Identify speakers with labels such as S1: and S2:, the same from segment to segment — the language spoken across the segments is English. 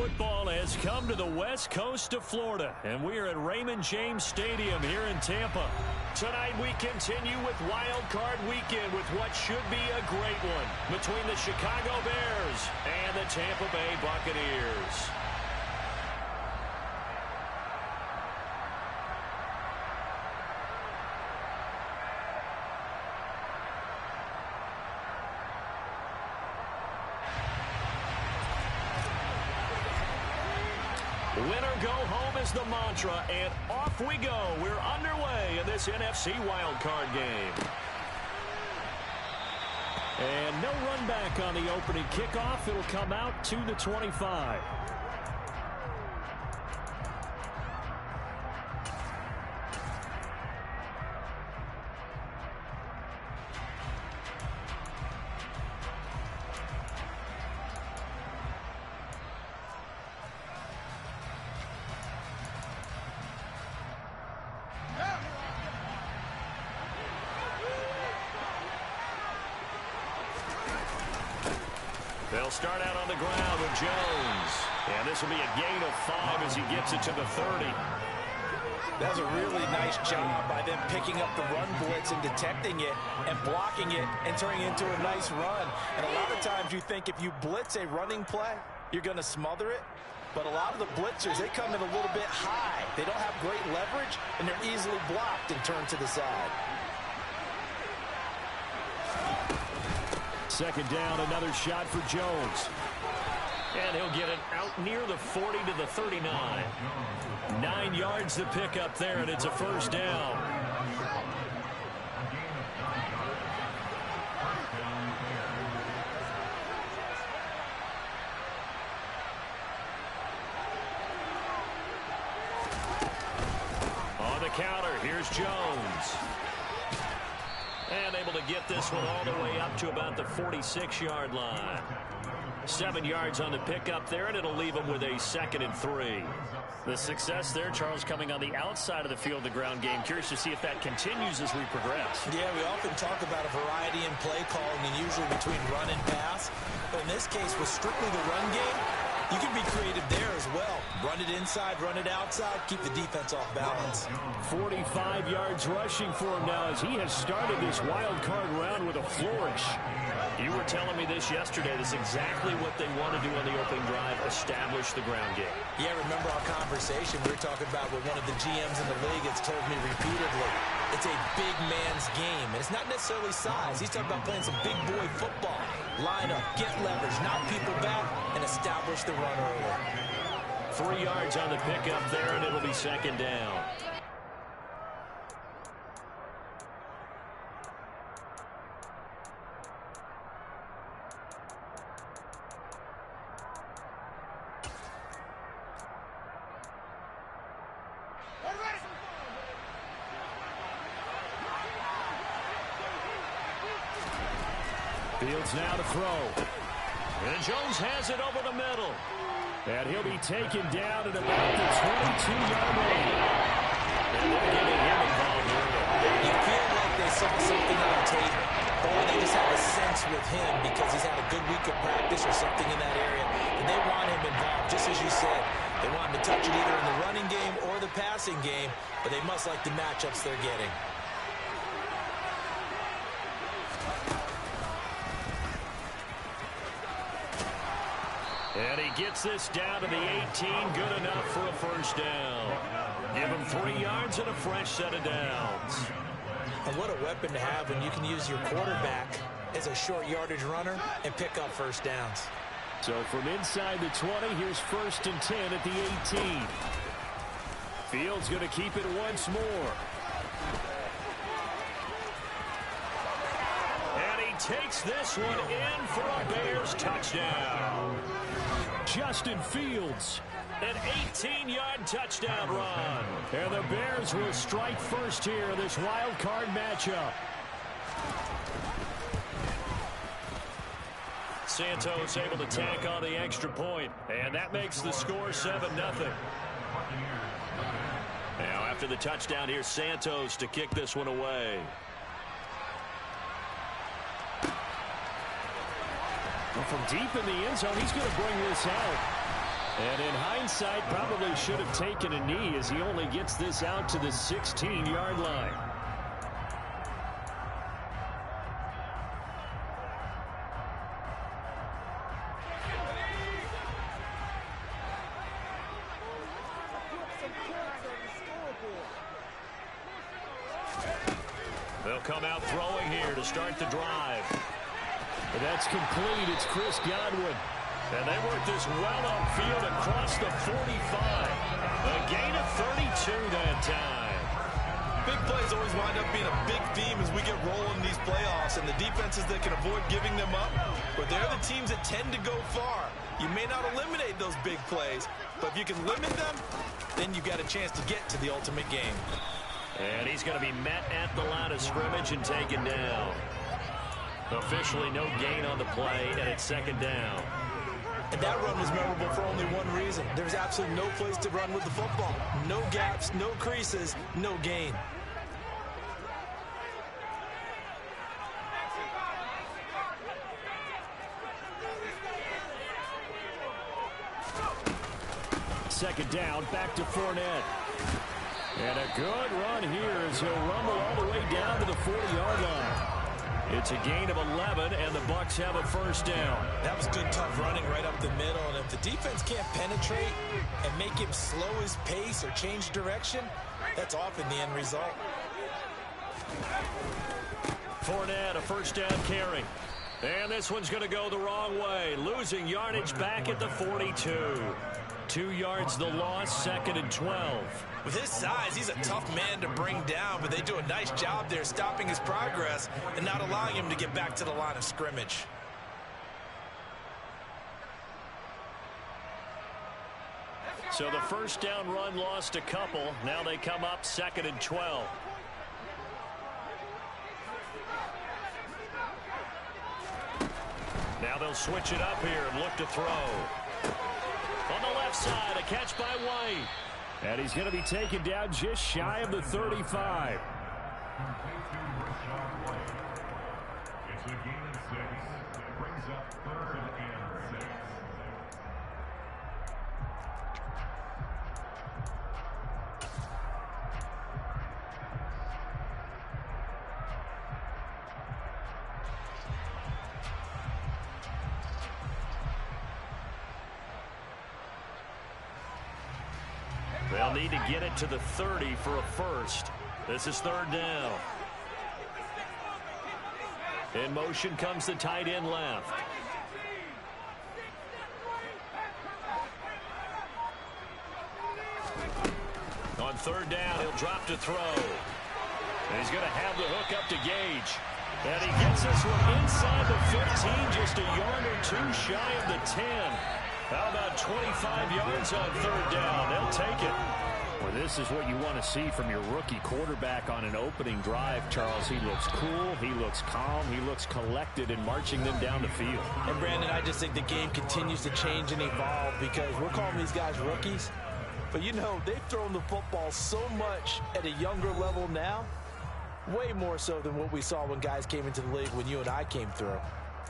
S1: Football has come to the west coast of Florida, and we are at Raymond James Stadium here in Tampa. Tonight we continue with Wild Card Weekend with what should be a great one between the Chicago Bears and the Tampa Bay Buccaneers. Winner go home is the mantra, and off we go. We're underway in this NFC wildcard game. And no run back on the opening kickoff. It'll come out to the 25. They'll start out on the ground with Jones. And this will be a gain of 5 as he gets it to the 30.
S2: That was a really nice job by them picking up the run blitz and detecting it and blocking it and turning it into a nice run. And a lot of times you think if you blitz a running play, you're going to smother it. But a lot of the blitzers, they come in a little bit high. They don't have great leverage, and they're easily blocked and turned to the side.
S1: Second down, another shot for Jones. And he'll get it out near the 40 to the 39. 9 yards to pick up there, and it's a first down. On the counter, here's Jones. And able to get this one all the way up to about the 46-yard line. 7 yards on the pickup there, and it'll leave him with a 2nd and 3.
S3: The success there, Charles, coming on the outside of the field, the ground game. Curious to see if that continues as we progress.
S2: Yeah, we often talk about a variety in play calling and usually between run and pass. But in this case, with strictly the run game, you can be creative there as well. Run it inside, run it outside, keep the defense off balance.
S1: 45 yards rushing for him now as he has started this wild card round with a flourish.
S3: You were telling me this yesterday. This is exactly what they want to do on the opening drive, establish the ground game.
S2: Yeah, remember our conversation we were talking about with one of the GMs in the league that's told me repeatedly, it's a big man's game. And it's not necessarily size. He's talking about playing some big boy football. Line up, get leverage, knock people back, and establish the run early.
S1: 3 yards on the pickup there, and it'll be second down. Fields now to throw. And Jones has it over the middle. And he'll be taken down at about the 22-yard line. And they're getting him involved here.
S2: You feel like they saw something on tape, or they just have a sense with him because he's had a good week of practice or something in that area, and they want him involved, just as you said. They want him to touch it either in the running game or the passing game, but they must like the matchups they're getting.
S1: And he gets this down to the 18, good enough for a first down. Give him 3 yards and a fresh set of downs.
S2: And what a weapon to have when you can use your quarterback as a short yardage runner and pick up first downs.
S1: So from inside the 20, here's 1st and 10 at the 18. Fields going to keep it once more. And he takes this one in for a Bears touchdown. Justin Fields, an 18-yard touchdown run. And the Bears will strike first here in this wild card matchup. Santos able to tack on the extra point, and that makes the score 7-0. Now after the touchdown, here's Santos to kick this one away. From deep in the end zone, he's going to bring this out. And in hindsight, probably should have taken a knee as he only gets this out to the 16-yard line. They'll come out throwing here to start the drive. And that's complete. It's Chris Godwin. And they work this well upfield across the 45. A gain of 32 that time.
S2: Big plays always wind up being a big theme as we get rolling in these playoffs, and the defenses that can avoid giving them up, but they're the teams that tend to go far. You may not eliminate those big plays, but if you can limit them, then you've got a chance to get to the ultimate game.
S1: And he's going to be met at the line of scrimmage and taken down. Officially no gain on the play, and it's second down.
S2: And that run was memorable for only one reason. There's absolutely no place to run with the football. No gaps, no creases, no gain.
S1: Second down, back to Fournette. And a good run here as he'll rumble all the way down to the 40-yard line. It's a gain of 11, and the Bucs have a first down.
S2: That was good, tough running right up the middle, and if the defense can't penetrate and make him slow his pace or change direction, that's often the end result.
S1: Fournette, a first down carry. And this one's going to go the wrong way, losing yardage back at the 42. 2 yards the loss, second and 12.
S2: With his size, he's a tough man to bring down, but they do a nice job there stopping his progress and not allowing him to get back to the line of scrimmage.
S1: So the first down run lost a couple. Now they come up second and 12. Now they'll switch it up here and look to throw. On the left side, a catch by White. And he's going to be taken down just shy of the 35.
S4: It's a gain of 6. Brings up third and 6.
S1: They'll need to get it to the 30 for a first. This is third down. In motion comes the tight end left. On third down, he'll drop to throw. And he's going to have the hook up to Gage. And he gets this one inside the 15, just a yard or two shy of the 10. How about 25 yards on third down? They'll take it. Well, this is what you want to see from your rookie quarterback on an opening drive, Charles. He looks cool. He looks calm. He looks collected in marching them down the field.
S2: And, Brandon, I just think the game continues to change and evolve because we're calling these guys rookies. But, you know, they've thrown the football so much at a younger level now, way more so than what we saw when guys came into the league when you and I came through.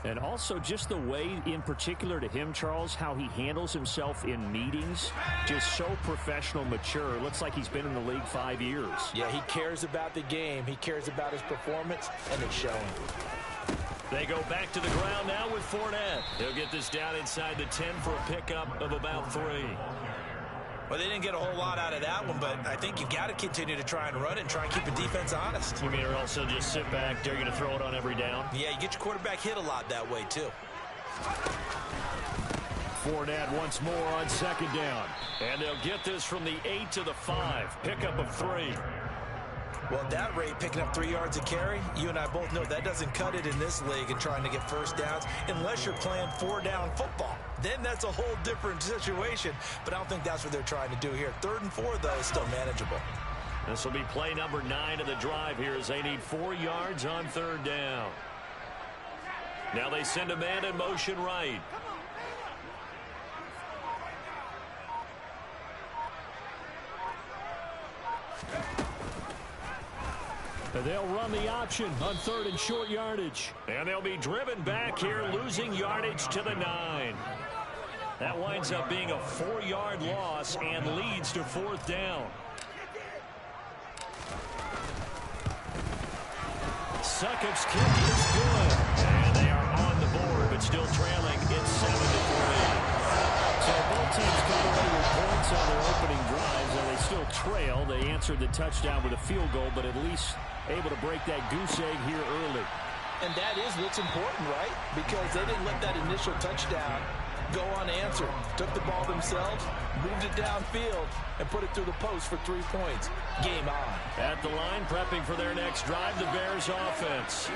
S1: And also just the way, in particular to him, Charles, how he handles himself in meetings. Just so professional, mature. Looks like he's been in the league 5 years.
S2: Yeah, he cares about the game. He cares about his performance, and it's showing.
S1: They go back to the ground now with Fournette. He'll get this down inside the 10 for a pickup of about 3.
S2: Well, they didn't get a whole lot out of that one, but I think you've got to continue to try and run and try and keep the defense honest.
S1: You mean or also just sit back, they're going to throw it on every down?
S2: Yeah, you get your quarterback hit a lot that way, too.
S1: Fournette once more on second down. And they'll get this from the 8 to the 5. Pickup of 3.
S2: Well, at that rate, picking up 3 yards a carry, you and I both know that doesn't cut it in this league and trying to get first downs unless you're playing 4-down football. Then that's a whole different situation, but I don't think that's what they're trying to do here. 3rd and 4, though, is still manageable.
S1: This will be play number 9 of the drive here as they need 4 yards on third down. Now they send a man in motion right. And they'll run the option on 3rd and short yardage. And they'll be driven back here, losing yardage to the 9. That winds up being a 4-yard loss and leads to 4th down. Succop's kick is good. And they are on the board, but still trailing. It's 7-3. So both teams come away with points on their opening drives, and they still trail. They answered the touchdown with a field goal, but at least able to break that goose egg here early.
S2: And that is what's important, right? Because they didn't let that initial touchdown go unanswered. Took the ball themselves, moved it downfield, and put it through the post for 3 points. Game on.
S1: At the line, prepping for their next drive, the Bears offense.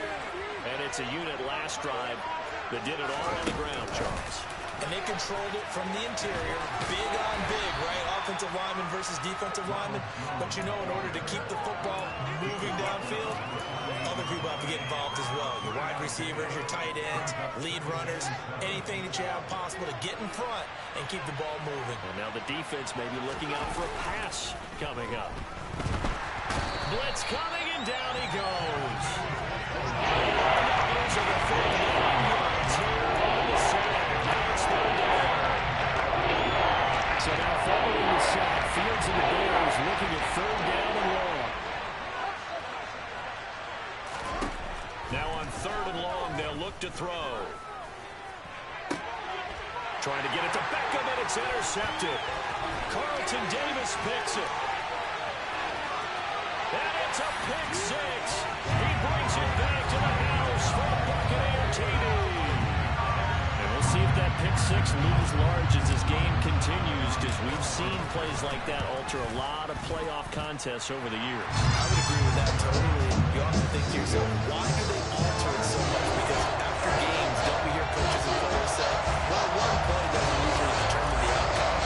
S1: And it's a unit last drive that did it all on the ground, Charles.
S2: And they controlled it from the interior, big on big, right? Offensive lineman versus defensive lineman. But you know, in order to keep the football moving downfield, other people have to get involved as well. Your wide receivers, your tight ends, lead runners, anything that you have possible to get in front and keep the ball moving.
S1: And now the defense may be looking out for a pass coming up. Blitz coming, and down he goes. Those are the 49 yards here on the sack. So now following the sack, Fields and the Bears looking at 3rd down and long. Now on 3rd and long, they'll look to throw. Trying to get it to Beckham, and it's intercepted. Carlton Davis picks it. And it's a pick 6. He brings it back to the house for a Buccaneer TD. And we'll see if that pick 6 looms large as this game continues, because we've seen plays like that alter a lot of playoff contests over the years.
S2: I would agree with that totally. You often think to yourself, why do they alter it so much? Because after games, don't we hear coaches and players say, well, one play doesn't usually determine the outcome.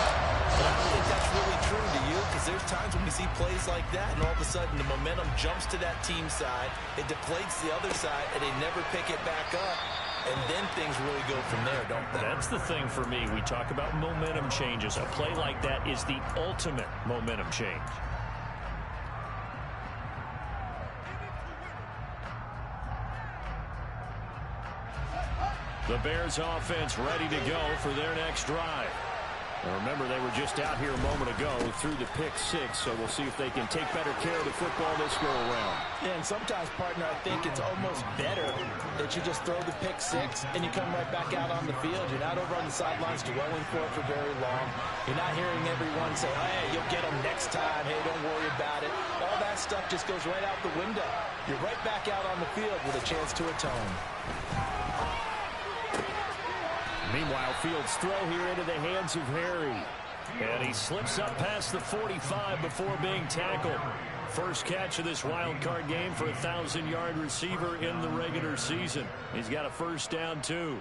S2: But I don't think that's really true to you, because there's times when we see plays like that, and all of a sudden the momentum jumps to that team side, it deflates the other side, and they never pick it back up. And then things really go from there, don't they?
S1: That's the thing for me. We talk about momentum changes. A play like that is the ultimate momentum change. The Bears offense ready to go for their next drive. And remember, they were just out here a moment ago through the pick 6, so we'll see if they can take better care of the football this go-around.
S2: Yeah, and sometimes, partner, I think it's almost better that you just throw the pick 6 and you come right back out on the field. You're not over on the sidelines dwelling for it for very long. You're not hearing everyone say, hey, you'll get them next time. Hey, don't worry about it. All that stuff just goes right out the window. You're right back out on the field with a chance to atone.
S1: Meanwhile, Fields' throw here into the hands of Harry. And he slips up past the 45 before being tackled. First catch of this wild card game for a 1,000-yard receiver in the regular season. He's got a first down, too.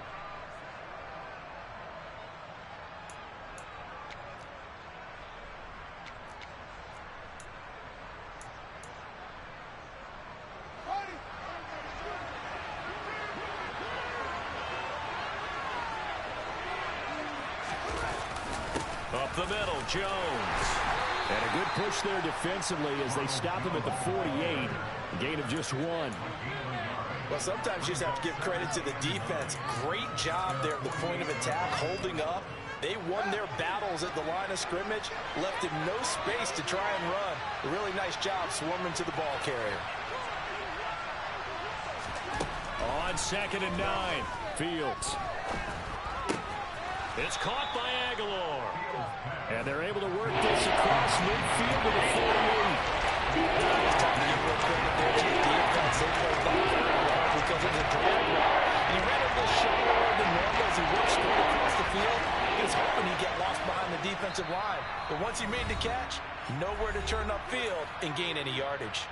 S1: Up the middle, Jones. And a good push there defensively as they stop him at the 48. A gain of just 1.
S2: Well, sometimes you just have to give credit to the defense. Great job there at the point of attack, holding up. They won their battles at the line of scrimmage, left him no space to try and run. A really nice job swarming to the ball carrier.
S1: On 2nd and 9, Fields. It's caught by Aguilar. And they're able to work this across midfield to the 48.
S2: It's time to give real credit there to the defense. They played that very well because it was a drag route. He ran a little shallower than normal as he worked straight across the field. He was hoping he'd get lost behind the defensive line. But once he made the catch, nowhere to turn upfield and gain any yardage.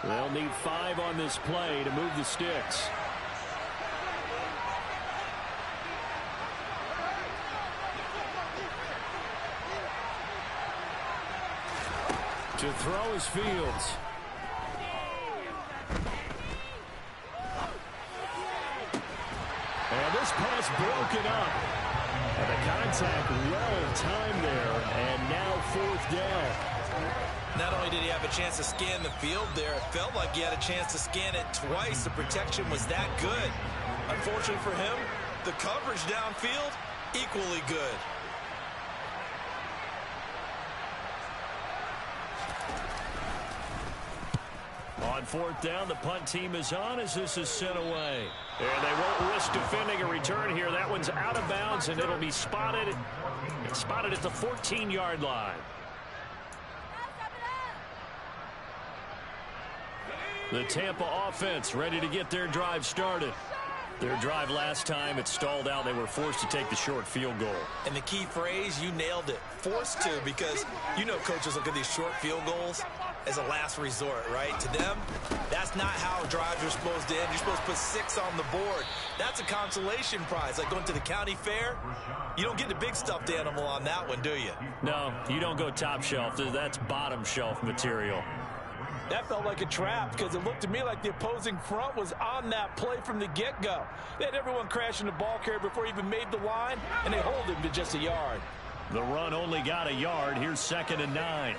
S1: They'll need 5 on this play to move the sticks. To throw is Fields. And this pass broken up. And the contact well timed there, and now 4th down.
S2: Not only did he have a chance to scan the field there, it felt like he had a chance to scan it twice. The protection was that good. Unfortunately for him, the coverage downfield, equally good.
S1: On 4th down, the punt team is on as this is sent away. And they won't risk defending a return here. That one's out of bounds, and it'll be spotted. It's spotted at the 14-yard line. The Tampa offense ready to get their drive started. Their drive last time, it stalled out. They were forced to take the short field goal.
S2: And the key phrase, you nailed it. Forced to, because you know coaches look at these short field goals as a last resort, right? To them, that's not how drives are supposed to end. You're supposed to put 6 on the board. That's a consolation prize, like going to the county fair. You don't get the big stuffed animal on that one, do you?
S1: No, you don't go top shelf. That's bottom shelf material.
S2: That felt like a trap because it looked to me like the opposing front was on that play from the get-go. They had everyone crashing the ball carrier before he even made the line, and they hold him to just a yard.
S1: The run only got a yard. Here's 2nd and 9.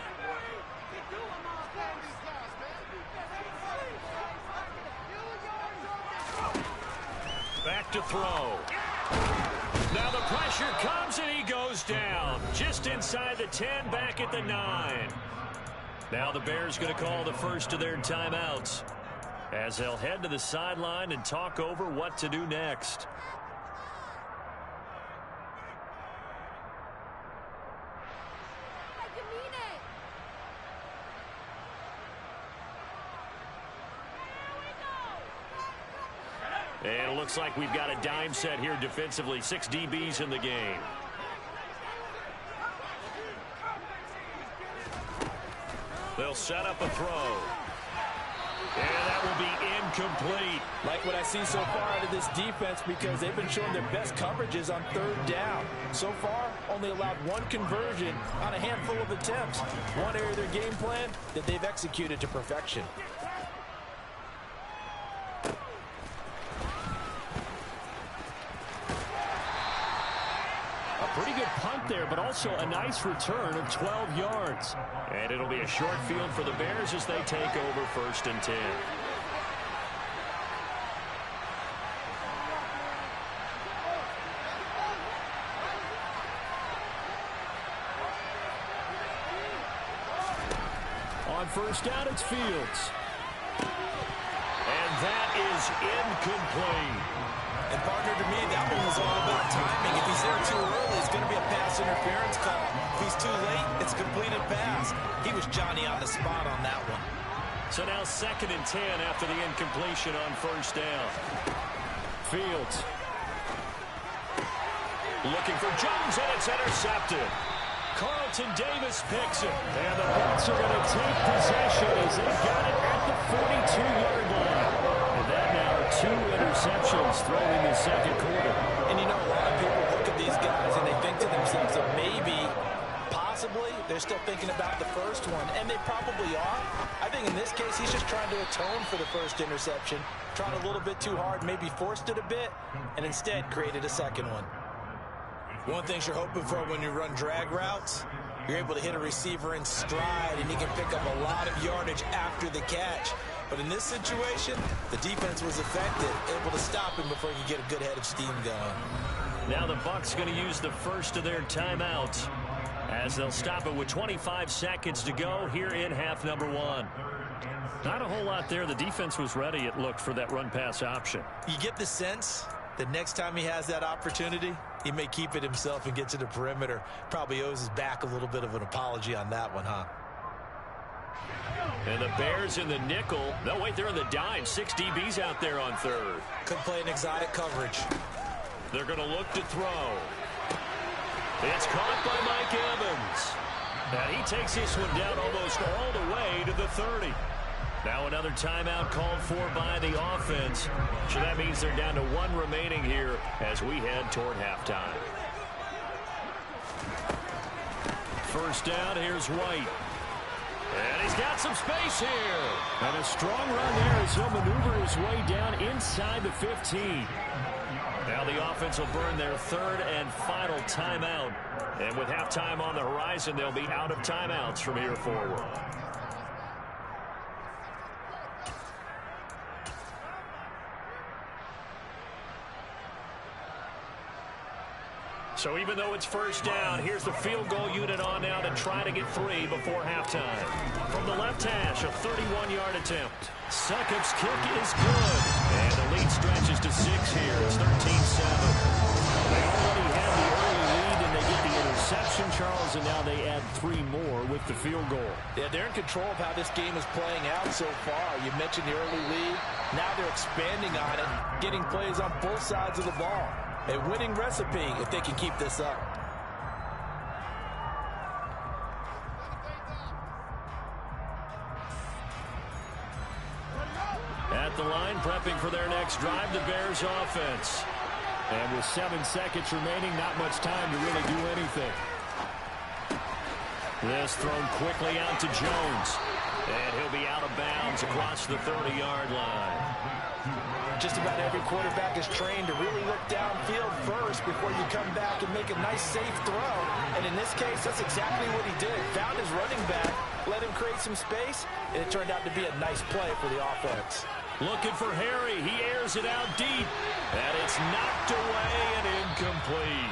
S1: Back to throw. Now the pressure comes, and he goes down. Just inside the 10, back at the 9. Now the Bears going to call the first of their timeouts as they'll head to the sideline and talk over what to do next. And it looks like we've got a dime set here defensively. 6 DBs in the game. They'll set up a throw. And that will be incomplete.
S2: Like what I see so far out of this defense, because they've been showing their best coverages on 3rd down. So far, only allowed 1 conversion on a handful of attempts. One area of their game plan that they've executed to perfection.
S1: Pretty good punt there, but also a nice return of 12 yards. And it'll be a short field for the Bears as they take over 1st and 10. On 1st down, it's Fields. And that is incomplete.
S2: And partner, to me, that one was all about timing. If he's there too early, it's going to be a pass interference call. If he's too late, it's a completed pass. He was Johnny on the spot on that one.
S1: So now 2nd and 10 after the incompletion on 1st down. Fields. Looking for Jones, and it's intercepted. Carlton Davis picks it. And the Bucks are going to take possession as they've got it at the 42-yard line. And that now 2 interceptions thrown in the 2nd quarter.
S2: And you know, a lot of people look at these guys and they think to themselves that maybe, possibly, they're still thinking about the first one. And they probably are. I think in this case, he's just trying to atone for the first interception. Tried a little bit too hard, maybe forced it a bit, and instead created a second one. One thing you're hoping for when you run drag routes, you're able to hit a receiver in stride, and he can pick up a lot of yardage after the catch. But in this situation, the defense was effective, able to stop him before he could get a good head of steam going.
S1: Now the Bucks going to use the first of their timeouts as they'll stop it with 25 seconds to go here in half number 1. Not a whole lot there. The defense was ready, it looked, for that run-pass option.
S2: You get the sense that next time he has that opportunity, he may keep it himself and get to the perimeter. Probably owes his back a little bit of an apology on that one, huh?
S1: And the Bears in the nickel. No, wait, they're in the dime. 6 DBs out there on 3rd.
S2: Could play an exotic coverage.
S1: They're going to look to throw. It's caught by Mike Evans. And he takes this one down almost all the way to the 30. Now another timeout called for by the offense. So that means they're down to 1 remaining here as we head toward halftime. First down, here's White. And he's got some space here. And a strong run there as he'll maneuver his way down inside the 15. Now the offense will burn their third and final timeout. And with halftime on the horizon, they'll be out of timeouts from here forward. So even though it's first down, here's the field goal unit on now to try to get 3 before halftime. From the left hash, a 31-yard attempt. Succop's kick is good. And the lead stretches to 6 here. It's 13-7. They already had the early lead, and they get the interception, Charles, and now they add 3 more with the field goal.
S2: Yeah, they're in control of how this game is playing out so far. You mentioned the early lead. Now they're expanding on it, getting plays on both sides of the ball. A winning recipe if they can keep this up.
S1: At the line, prepping for their next drive, the Bears offense. And with 7 seconds remaining, not much time to really do anything. This thrown quickly out to Jones. And he'll be out of bounds across the 30-yard line.
S2: Just about every quarterback is trained to really look downfield first before you come back and make a nice, safe throw. And in this case, that's exactly what he did. Found his running back, let him create some space, and it turned out to be a nice play for the offense.
S1: Looking for Harry. He airs it out deep. And it's knocked away and incomplete.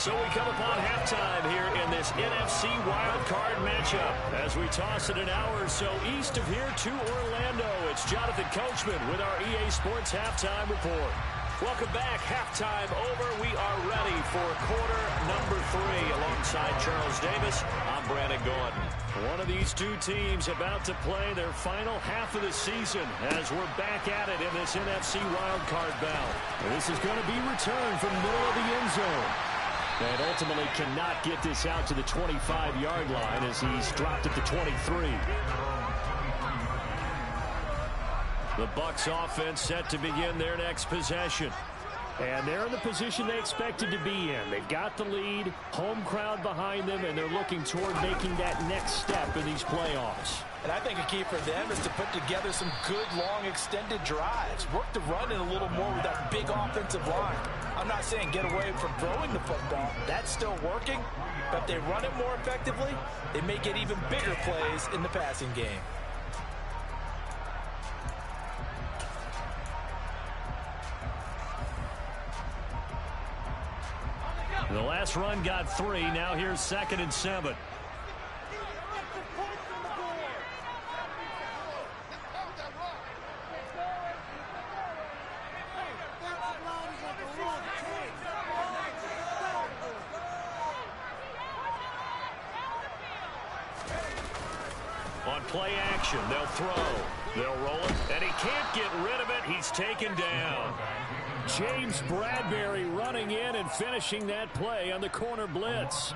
S1: So we come upon halftime here in this NFC wildcard matchup. As we toss it an hour or so east of here to Orlando, it's Jonathan Coachman with our EA Sports Halftime Report. Welcome back. Halftime over. We are ready for quarter number 3. Alongside Charles Davis, I'm Brandon Gordon. One of these two teams about to play their final half of the season as we're back at it in this NFC wildcard bout. This is going to be returned from the middle of the end zone. And ultimately cannot get this out to the 25-yard line as he's dropped at the 23. The Bucs offense set to begin their next possession. And they're in the position they expected to be in. They've got the lead, home crowd behind them, and they're looking toward making that next step in these playoffs.
S2: And I think a key for them is to put together some good, long, extended drives. Work the run in a little more with that big offensive line. I'm not saying get away from throwing the football. That's still working. But if they run it more effectively, they may get even bigger plays in the passing game.
S1: The last run got 3. Now here's 2nd and 7. On play action, they'll throw. They'll roll it, and he can't get rid of it. He's taken down. James Bradbury running in and finishing that play on the corner blitz.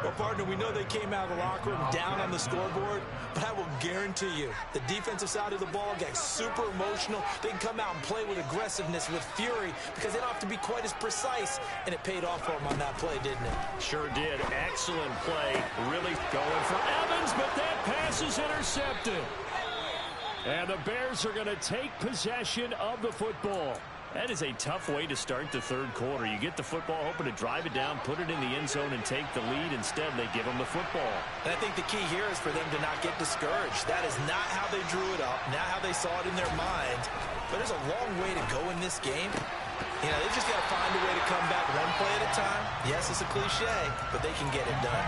S2: Well, partner, we know they came out of the locker room down on the scoreboard, but I will guarantee you the defensive side of the ball got super emotional. They can come out and play with aggressiveness, with fury, because they don't have to be quite as precise, and it paid off for them on that play, didn't it?
S1: Sure did. Excellent play. Really going for Evans, but that pass is intercepted. And the Bears are going to take possession of the football. That is a tough way to start the third quarter. You get the football, hoping to drive it down, put it in the end zone, and take the lead. Instead, they give them the football.
S2: And I think the key here is for them to not get discouraged. That is not how they drew it up, not how they saw it in their mind. But there's a long way to go in this game. You know, they just got to find a way to come back one play at a time. Yes, it's a cliche, but they can get it done.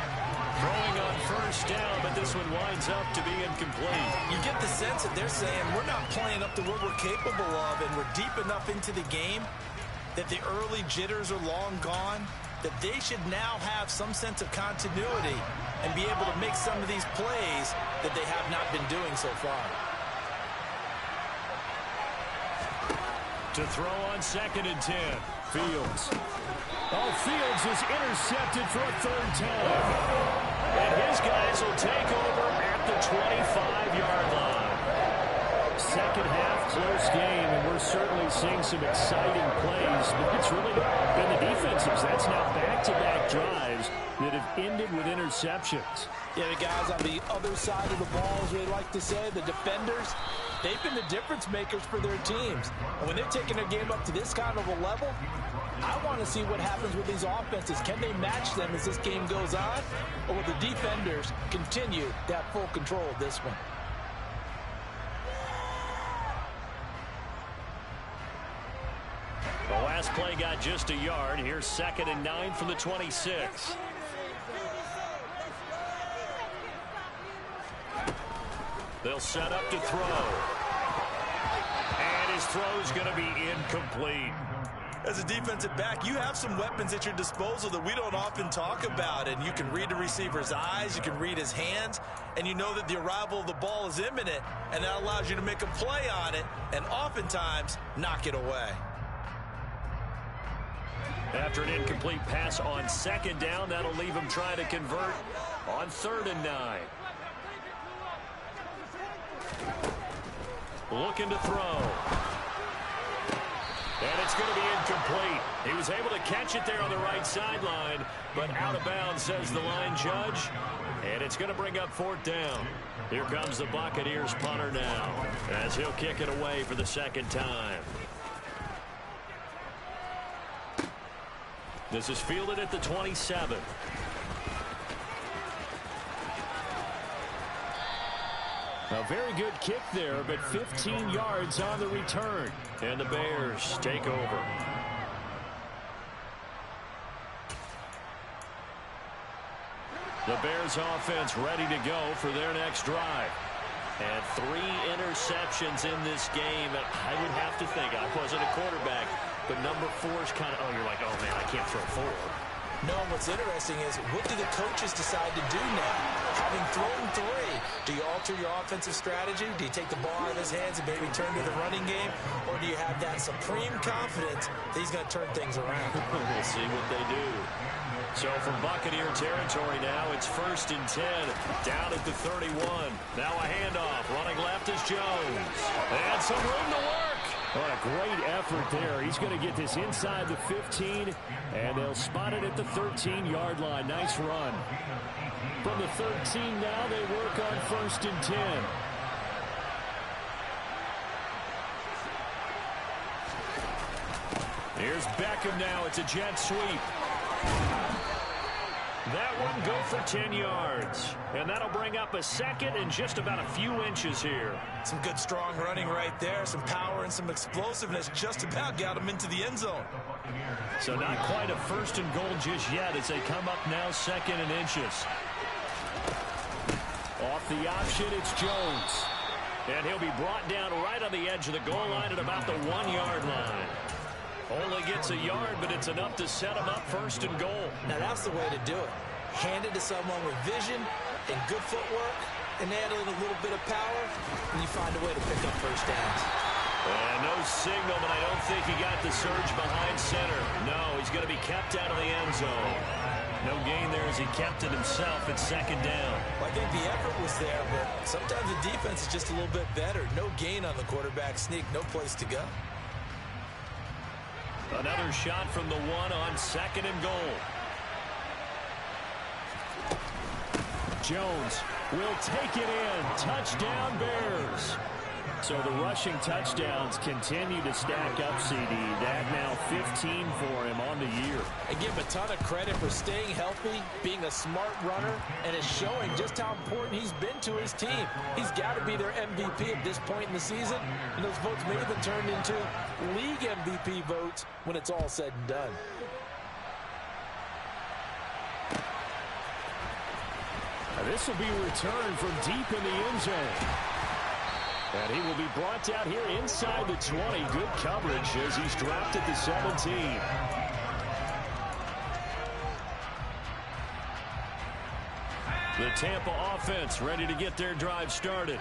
S1: Throwing on first down, but this one winds up to be incomplete.
S2: You get the sense that they're saying we're not playing up to what we're capable of, and we're deep enough into the game that the early jitters are long gone, that they should now have some sense of continuity and be able to make some of these plays that they have not been doing so far.
S1: To throw on 2nd and 10. Fields. Oh, Fields is intercepted for a 3rd time. And his guys will take over at the 25-yard line. Second half, close game, and we're certainly seeing some exciting plays, but it's really been the defenses. That's now back-to-back drives that have ended with interceptions.
S2: Yeah, the guys on the other side of the ball, as we like to say, the defenders, they've been the difference makers for their teams. And when they're taking their game up to this kind of a level, I want to see what happens with these offenses. Can they match them as this game goes on? Or will the defenders continue to have full control of this one?
S1: The last play got just a yard. Here's 2nd and 9 from the 26. They'll set up to throw. And his throw's going to be incomplete.
S2: As a defensive back, you have some weapons at your disposal that we don't often talk about. And you can read the receiver's eyes, you can read his hands, and you know that the arrival of the ball is imminent, and that allows you to make a play on it and oftentimes knock it away.
S1: After an incomplete pass on 2nd down, that'll leave him trying to convert on 3rd and 9. Looking to throw. And it's going to be incomplete. He was able to catch it there on the right sideline, but out of bounds, says the line judge. And it's going to bring up 4th down. Here comes the Buccaneers punter now, as he'll kick it away for the 2nd time. This is fielded at the 27. A very good kick there, but 15 yards on the return. And the Bears take over. The Bears offense ready to go for their next drive. And 3 interceptions in this game. And I would have to think, I wasn't a quarterback, but number 4 is kind of, oh, you're like, oh, man, I can't throw 4.
S2: No, what's interesting is, what do the coaches decide to do now? Having thrown 3, do you alter your offensive strategy? Do you take the ball out of his hands and maybe turn to the running game? Or do you have that supreme confidence that he's going to turn things around?
S1: We'll see what they do. So from Buccaneer territory now, it's 1st and 10, down at the 31. Now a handoff, running left is Jones. And some room to work. What a great effort there. He's going to get this inside the 15, and they'll spot it at the 13-yard line. Nice run. From the 13 now, they work on 1st and 10. Here's Beckham now. It's a jet sweep. That one go for 10 yards. And that'll bring up a 2nd and just about a few inches here.
S2: Some good strong running right there. Some power and some explosiveness just about got him into the end zone.
S1: So not quite a 1st and goal just yet as they come up now 2nd and inches. Off the option, it's Jones. And he'll be brought down right on the edge of the goal line at about the 1-yard line. Only gets a yard, but it's enough to set him up 1st and goal.
S2: Now that's the way to do it. Hand it to someone with vision and good footwork, and add a little bit of power, and you find a way to pick up 1st downs.
S1: And no signal, but I don't think he got the surge behind center. No, he's going to be kept out of the end zone. No gain there as he kept it himself at 2nd down.
S2: Well, I think the effort was there, but sometimes the defense is just a little bit better. No gain on the quarterback sneak, no place to go.
S1: Another shot from the 1 on 2nd and goal. Jones will take it in. Touchdown, Bears. So the rushing touchdowns continue to stack up, CD. That now 15 for him on the year.
S2: I give him a ton of credit for staying healthy, being a smart runner, and is showing just how important he's been to his team. He's got to be their MVP at this point in the season, and those votes may have been turned into league MVP votes when it's all said and done.
S1: Now this will be returned from deep in the end zone. And he will be brought down here inside the 20. Good coverage as he's dropped at the 17. The Tampa offense ready to get their drive started.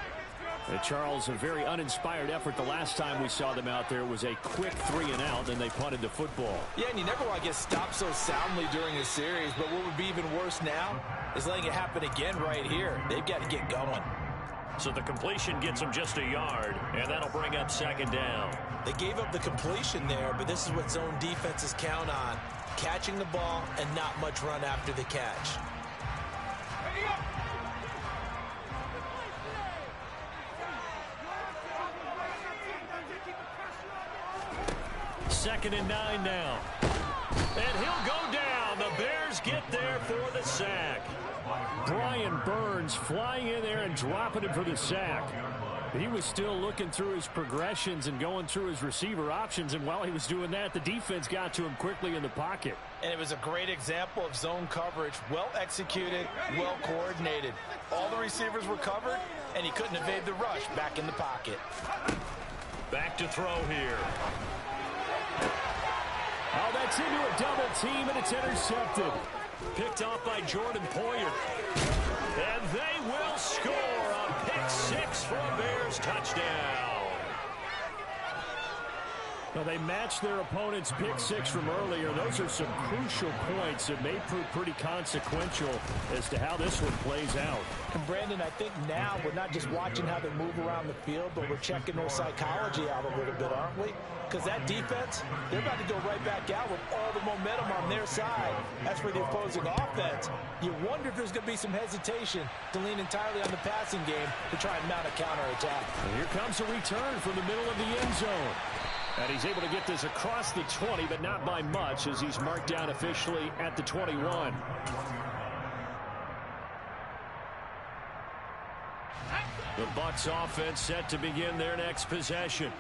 S1: Charles, a very uninspired effort the last time we saw them out there was a quick 3-and-out, and they punted the football.
S2: Yeah, and you never want to get stopped so soundly during a series, but what would be even worse now is letting it happen again right here. They've got to get going.
S1: So the completion gets him just a yard, and that'll bring up second down.
S2: They gave up the completion there, but this is what zone defenses count on. Catching the ball and not much run after the catch.
S1: Second and 9 now. And he'll go down. The Bears get there for the sack. Brian Burns flying in there and dropping him for the sack. He was still looking through his progressions and going through his receiver options, and while he was doing that, the defense got to him quickly in the pocket.
S2: And it was a great example of zone coverage. Well executed, well coordinated. All the receivers were covered, and he couldn't evade the rush back in the pocket.
S1: Back to throw here.
S3: Oh, that's into a double team, and it's intercepted.
S1: Picked off by Jordan Poyer. And they will score a pick six for a Bears touchdown.
S3: Well, they matched their opponent's pick six from earlier. Those are some crucial points that may prove pretty consequential as to how this one plays out.
S2: And Brandon, I think now we're not just watching how they move around the field, but we're checking their psychology out a little bit, aren't we? Because that defense, they're about to go right back out with all the momentum on their side. That's for the opposing offense. You wonder if there's going to be some hesitation to lean entirely on the passing game to try and mount a counterattack.
S3: And here comes a return from the middle of the end zone. And he's able to get this across the 20, but not by much, as he's marked down officially at the 21.
S1: The Bucs offense set to begin their next possession.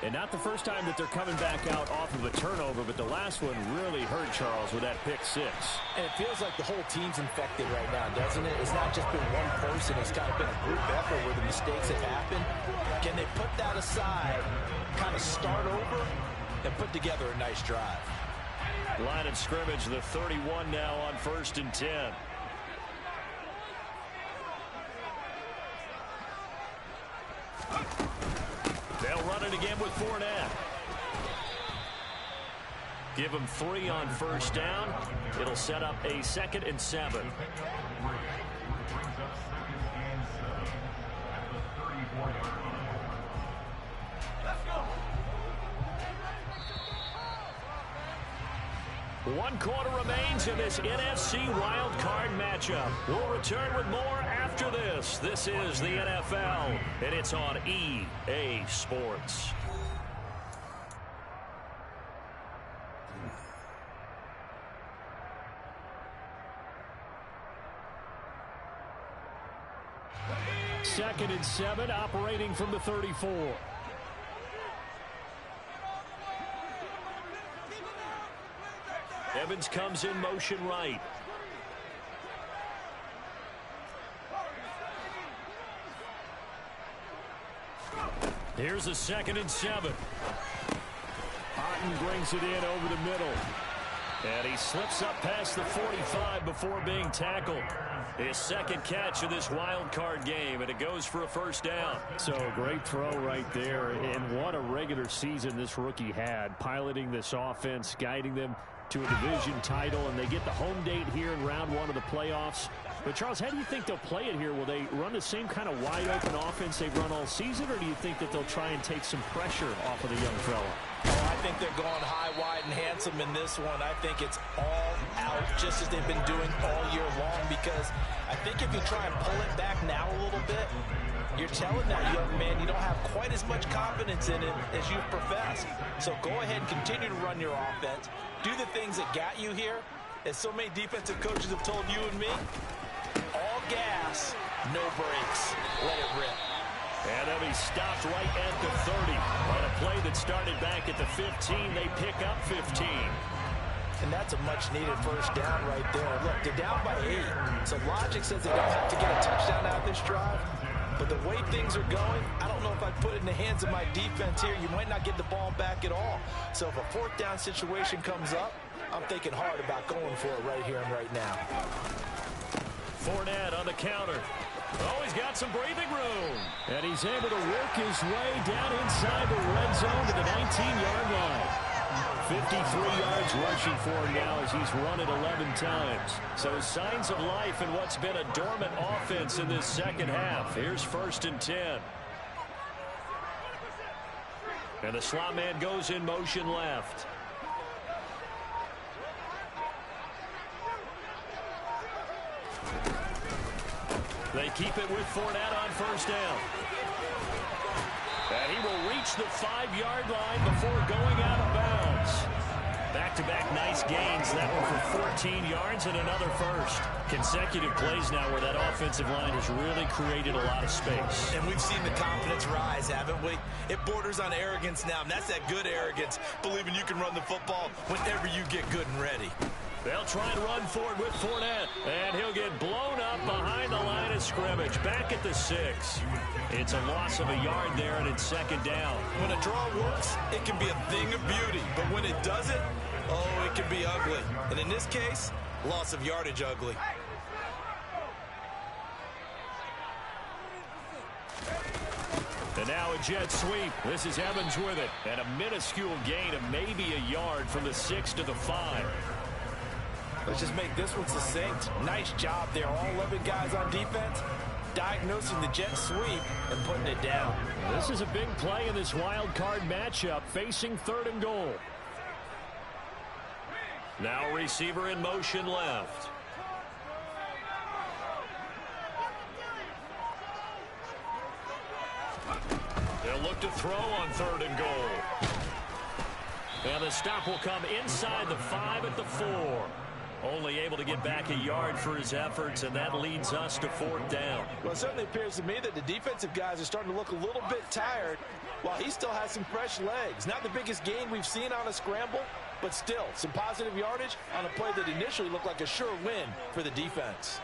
S3: And not the first time that they're coming back out off of a turnover, but the last one really hurt Charles with that pick six.
S2: And it feels like the whole team's infected right now, doesn't it? It's not just been one person. It's kind of been a group effort where the mistakes have happened. Can they put that aside, kind of start over, and put together a nice drive?
S1: Line of scrimmage, the 31 now on 1st and 10. They'll run it again with Fournette. Give him 3 on 1st down. It'll set up a 2nd and 7. One quarter remains in this NFC wild card matchup. We'll return with more after this. This is the NFL, and it's on EA Sports.
S3: Second and 7, operating from the 34.
S1: Evans comes in motion right. Here's the 2nd and 7.
S3: Otten brings it in over the middle.
S1: And he slips up past the 45 before being tackled. His 2nd catch of this wild card game, and it goes for a 1st down.
S3: So great throw right there, and what a regular season this rookie had, piloting this offense, guiding them to a division title, and they get the home date here in round 1 of the playoffs. But Charles, how do you think they'll play it here? Will they run the same kind of wide open offense they've run all season, or do you think that they'll try and take some pressure off of the young fella?
S2: Oh, I think they're going high, wide, and handsome in this one. I think it's all out, just as they've been doing all year long, because I think if you try and pull it back now a little bit, you're telling that young man you don't have quite as much confidence in him as you've professed. So go ahead and continue to run your offense. Do the things that got you here. As so many defensive coaches have told you and me, all gas, no brakes. Let it rip.
S1: And then he stopped right at the 30. On a play that started back at the 15, they pick up 15.
S2: And that's a much-needed 1st down right there. Look, they're down by 8. So logic says they don't have to get a touchdown out of this drive. But the way things are going, I don't know if I'd put it in the hands of my defense here. You might not get the ball back at all. So if a 4th down situation comes up, I'm thinking hard about going for it right here and right now.
S1: Fournette on the counter. Oh, he's got some breathing room.
S3: And he's able to work his way down inside the red zone to the 19-yard line. 53 yards rushing for him now as he's run it 11 times. So signs of life in what's been a dormant offense in this second half. Here's 1st and 10. And the slot man goes in motion left. They keep it with Fournette on 1st down. And he will reach the 5-yard line before going out of bounds. Back-to-back nice gains. That one for 14 yards and another first. Consecutive plays now where that offensive line has really created a lot of space.
S2: And we've seen the confidence rise, haven't we? It borders on arrogance now, and that's that good arrogance, believing you can run the football whenever you get good and ready.
S3: They'll try and run forward with Fournette, and he'll get blown up behind the line of scrimmage, back at the 6. It's a loss of a yard there, and it's 2nd down.
S2: When a draw works, it can be a thing of beauty, but when it doesn't, oh, it can be ugly. And in this case, loss of yardage ugly.
S3: And now a jet sweep. This is Evans with it, and a minuscule gain of maybe a yard from the 6 to the 5.
S2: Let's just make this one succinct. Nice job there. All 11 guys on defense diagnosing the jet sweep and putting it down.
S3: This is a big play in this wild card matchup facing 3rd and goal. Now receiver in motion left. They'll look to throw on 3rd and goal. And the stop will come inside the 5 at the 4. Only able to get back a yard for his efforts, and that leads us to 4th down.
S2: Well, it certainly appears to me that the defensive guys are starting to look a little bit tired while he still has some fresh legs. Not the biggest gain we've seen on a scramble, but still some positive yardage on a play that initially looked like a sure win for the defense.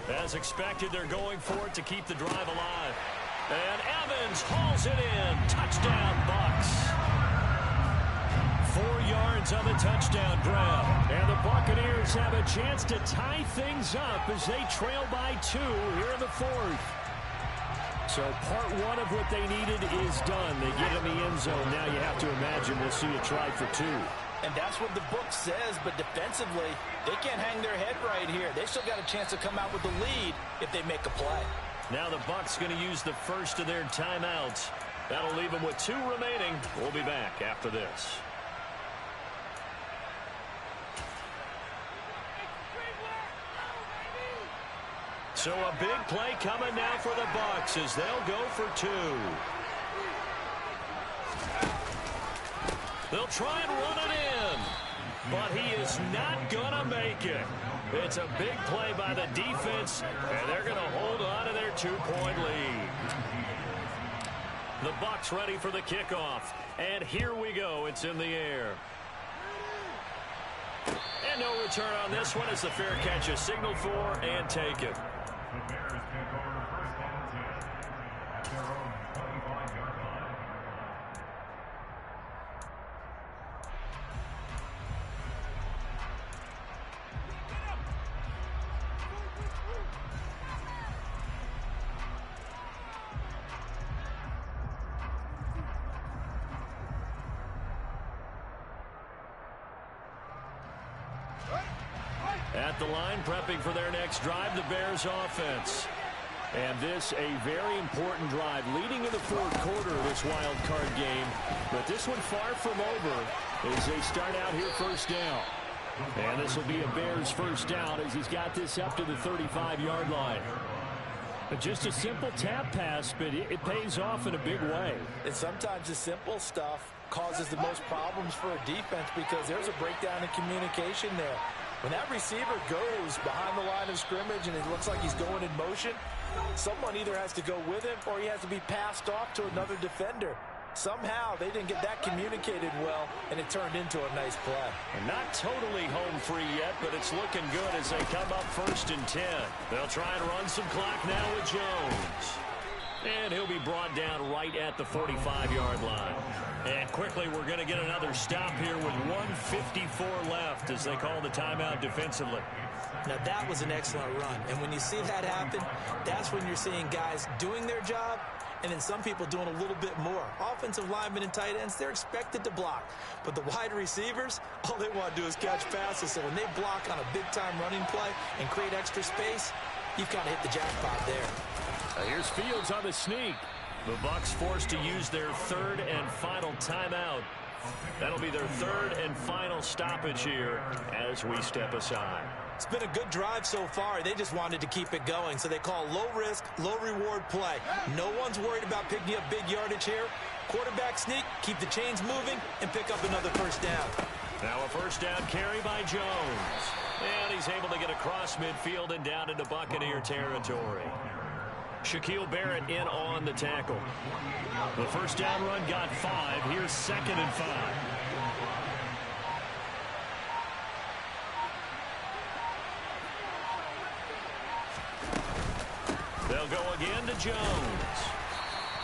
S3: As expected, they're going for it to keep the drive alive. And Evans hauls it in. Touchdown, Bucks. 4 yards on the touchdown grab. And the Buccaneers have a chance to tie things up as they trail by 2 here in the 4th. So part 1 of what they needed is done. They get in the end zone. Now you have to imagine we'll see a try for 2.
S2: And that's what the book says, but defensively, they can't hang their head right here. They still got a chance to come out with the lead if they make a play.
S3: Now the Bucs going to use the first of their timeouts. That'll leave them with 2 remaining. We'll be back after this. So a big play coming now for the Bucs as they'll go for 2. They'll try and run it in, but he is not going to make it. It's a big play by the defense, and they're going to hold on to their 2-point lead. The Bucs ready for the kickoff, and here we go. It's in the air. And no return on this one as the fair catch is signaled for and taken.
S4: The Bears take over 1st and 10 at their own 25-yard line.
S3: At the line, prepping for their next drive, the Bears offense. And this, a very important drive leading in the 4th quarter of this wild card game. But this one far from over as they start out here 1st down. And this will be a Bears 1st down as he's got this up to the 35-yard line. But just a simple tap pass, but it pays off in a big way.
S2: And sometimes the simple stuff causes the most problems for a defense because there's a breakdown in communication there. When that receiver goes behind the line of scrimmage and it looks like he's going in motion, someone either has to go with him or he has to be passed off to another defender. Somehow they didn't get that communicated well, and it turned into a nice play.
S3: And not totally home free yet, but it's looking good as they come up 1st and 10. They'll try and run some clock now with Jones. And he'll be brought down right at the 45-yard line. And quickly, we're going to get another stop here with 1:54 left as they call the timeout defensively.
S2: Now, that was an excellent run. And when you see that happen, that's when you're seeing guys doing their job and then some people doing a little bit more. Offensive linemen and tight ends, they're expected to block. But the wide receivers, all they want to do is catch passes. So when they block on a big-time running play and create extra space, you've kind of hit the jackpot there.
S3: Here's Fields on the sneak.
S1: The Bucs forced to use their third and final timeout. That'll be their third and final stoppage here as we step aside.
S2: It's been a good drive so far. They just wanted to keep it going, so they call low-risk, low-reward play. No one's worried about picking up big yardage here. Quarterback sneak, keep the chains moving, and pick up another first down.
S1: Now a first down carry by Jones. And he's able to get across midfield and down into Buccaneer territory. Shaquille Barrett in on the tackle. The first down run got 5. Here's 2nd and 5. They'll go again to Jones.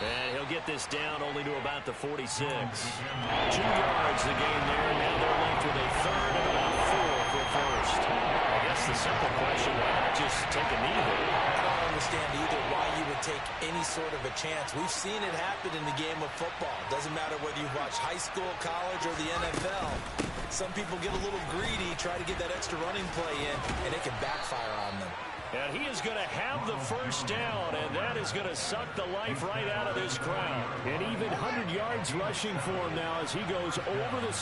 S1: And he'll get this down only to about the 46. 2 yards the gain there. Now they're left with a third and about 4 for first. I guess the simple question, why not just take a knee there?
S2: I don't understand either why you would take any sort of a chance. We've seen it happen in the game of football. Doesn't matter whether you watch high school, college, or the NFL. Some people get a little greedy, try to get that extra running play in, and it can backfire on them.
S1: And he is going to have the first down, and that is going to suck the life right out of this crowd.
S3: And even 100 yards rushing for him now as he goes over the